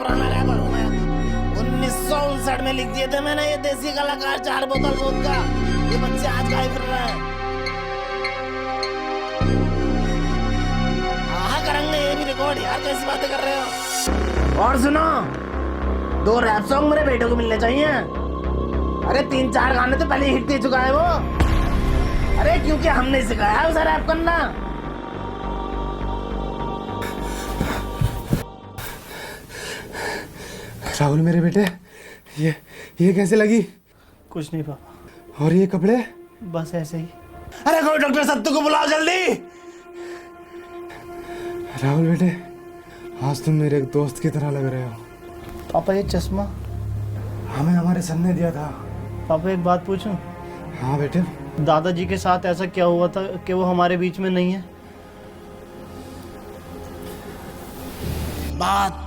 पुराना रैपर हूँ मैं। 1959 में लिख दिए थे मैंने ये देसी कलाकार 4 बोतल वोदका। ये बच्चे आज गाए फिर रहे हैं। हाँ करेंगे ये भी रिकॉर्ड यार, कैसी बातें कर रहे हो। और सुनो, 2 रैप सॉन्ग मेरे बेटे को मिलने चाहिए। अरे 3-4 गाने तो पहले हिट दे चुका है वो। अरे क्योंकि हमने सिखाया उसे रैप करना। राहुल मेरे बेटे, ये कैसे लगी? कुछ नहीं पापा। और ये कपड़े? बस ऐसे ही। अरे कोई डॉक्टर सत्तू को बुलाओ जल्दी। राहुल बेटे, आज तुम मेरे एक दोस्त की तरह लग रहे हो। पापा ये चश्मा हमें हमारे सर ने दिया था। पापा एक बात पूछूं? हाँ बेटे। दादाजी के साथ ऐसा क्या हुआ था कि वो हमारे बीच में नहीं है? बात